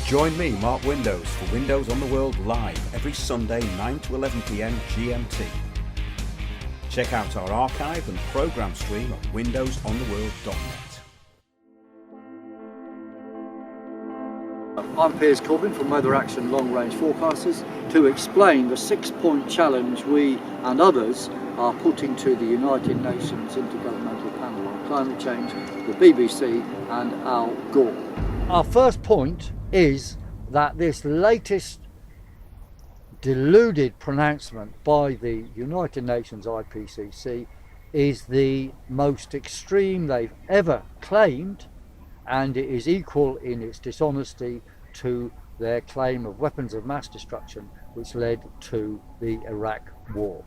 Join me, Mark Windows, for Windows on the World live every Sunday 9 to 11 PM GMT. Check out our archive and programme stream at windowsontheworld.net. I'm Piers Corbyn from Weather Action Long Range Forecasters to explain the 6-point challenge we and others are putting to the United Nations Intergovernmental Panel on Climate Change, the BBC and Al Gore. Our first point is that this latest deluded pronouncement by the United Nations IPCC is the most extreme they've ever claimed, and it is equal in its dishonesty to their claim of weapons of mass destruction which led to the Iraq war.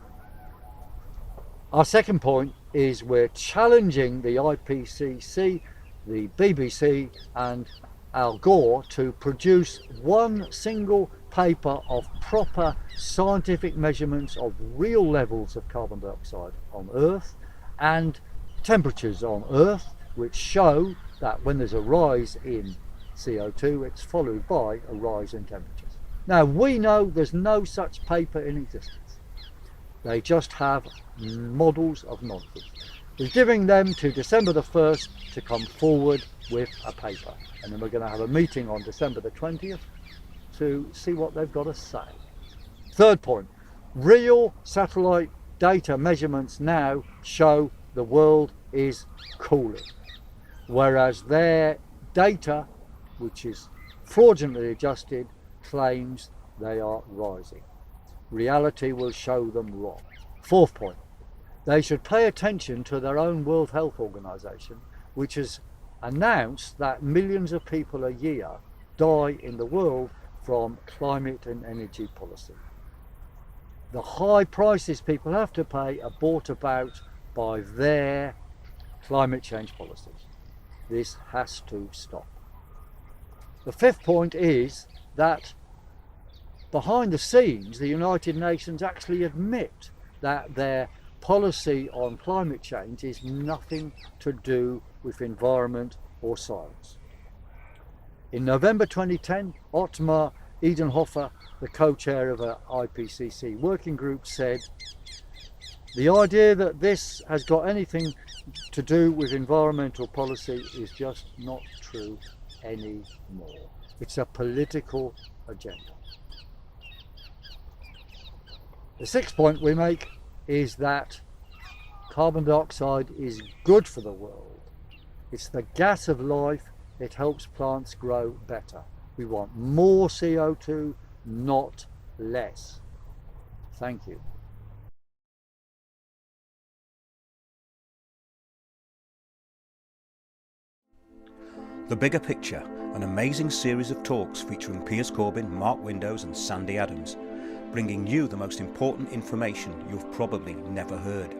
Our second point is we're challenging the IPCC, the BBC and Al Gore to produce one single paper of proper scientific measurements of real levels of carbon dioxide on Earth and temperatures on Earth, which show that when there's a rise in CO2, it's followed by a rise in temperatures. Now, we know there's no such paper in existence. They just have models of nonsense. We're giving them to December the 1st to come forward with a paper. And then we're going to have a meeting on December the 20th to see what they've got to say. Third point, real satellite data measurements now show the world is cooling, whereas their data, which is fraudulently adjusted, claims they are rising. Reality will show them wrong. Fourth point, they should pay attention to their own World Health Organization, which has announced that millions of people a year die in the world from climate and energy policy. The high prices people have to pay are brought about by their climate change policies. This has to stop. The fifth point is that behind the scenes, the United Nations actually admit that their policy on climate change is nothing to do with environment or science. In November 2010, Ottmar Edenhofer, the co-chair of an IPCC working group, said, "The idea that this has got anything to do with environmental policy is just not true anymore. It's a political agenda." The sixth point we make is that carbon dioxide is good for the world. It's the gas of life. It helps plants grow better. We want more CO2, not less. Thank you. The Bigger Picture, an amazing series of talks featuring Piers Corbyn, Mark Windows and Sandy Adams, bringing you the most important information you've probably never heard.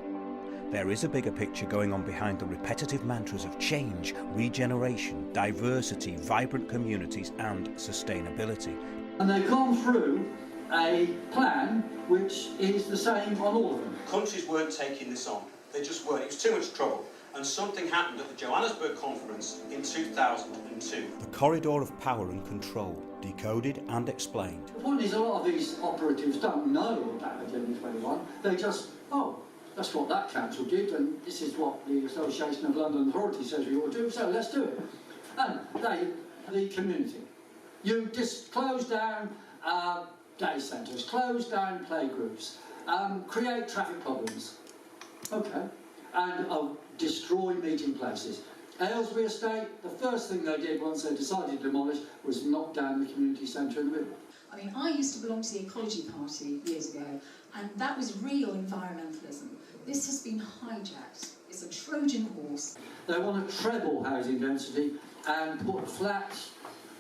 There is a bigger picture going on behind the repetitive mantras of change, regeneration, diversity, vibrant communities and sustainability. And they've gone through a plan which is the same on all of them. Countries weren't taking this on. They just weren't. It was too much trouble. And something happened at the Johannesburg conference in 2002. The corridor of power and control, decoded and explained. The point is, a lot of these operatives don't know about Agenda 21. They just, that's what that council did, and this is what the Association of London Authority says we ought to do, so let's do it. And the community. You just close down day centres, close down playgroups, create traffic problems. Okay. And destroy meeting places. Aylesbury Estate, the first thing they did once they decided to demolish was knock down the community centre in the middle. I mean, I used to belong to the Ecology Party years ago, and that was real environmentalism. This has been hijacked. It's a Trojan horse. They want to treble housing density and put flats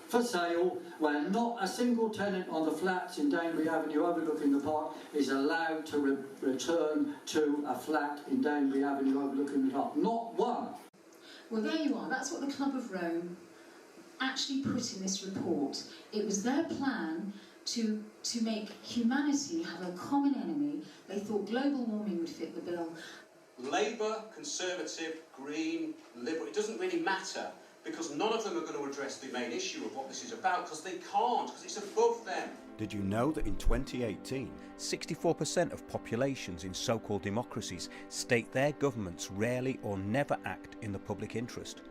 for sale where not a single tenant on the flats in Danebury Avenue overlooking the park is allowed to return to a flat in Danebury Avenue overlooking the park. Not one. Well, there you are. That's what the Club of Rome actually put in this report. It was their plan to make humanity have a common enemy. They thought global warming would fit the bill. Labour, Conservative, Green, Liberal, it doesn't really matter, because none of them are going to address the main issue of what this is about, because they can't, because it's above them. Did you know that in 2018, 64% of populations in so-called democracies state their governments rarely or never act in the public interest?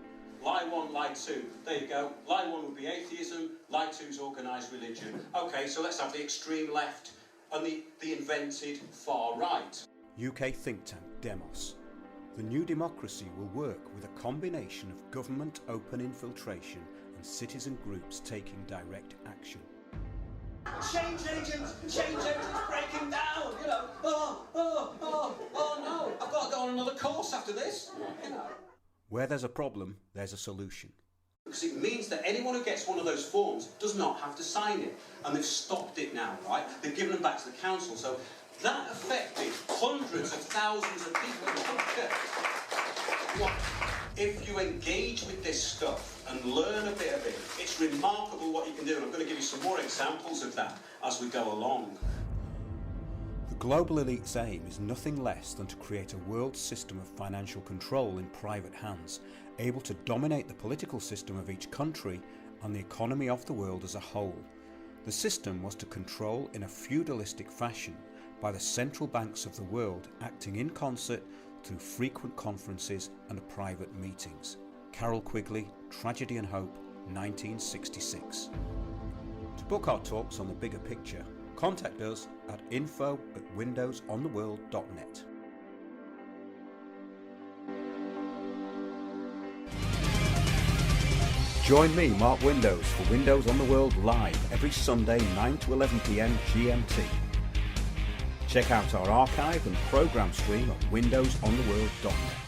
Lie one, lie two. There you go. Lie one would be atheism, lie two is organised religion. Okay, so let's have the extreme left and the invented far right. UK think tank Demos. The new democracy will work with a combination of government open infiltration and citizen groups taking direct action. Change agents breaking down, you know. Oh no, I've got to go on another course after this, you know. Where there's a problem, there's a solution. Because it means that anyone who gets one of those forms does not have to sign it. And they've stopped it now, right? They've given them back to the council. So that affected hundreds of thousands of people. If you engage with this stuff and learn a bit of it, it's remarkable what you can do. And I'm going to give you some more examples of that as we go along. The global elite's aim is nothing less than to create a world system of financial control in private hands, able to dominate the political system of each country and the economy of the world as a whole. The system was to control in a feudalistic fashion by the central banks of the world acting in concert through frequent conferences and private meetings. Carol Quigley, Tragedy and Hope, 1966. To book our talks on the bigger picture, contact us at info@windowsontheworld.net. Join me, Mark Windows, for Windows on the World live every Sunday 9 to 11 PM GMT. Check out our archive and programme stream at windowsontheworld.net.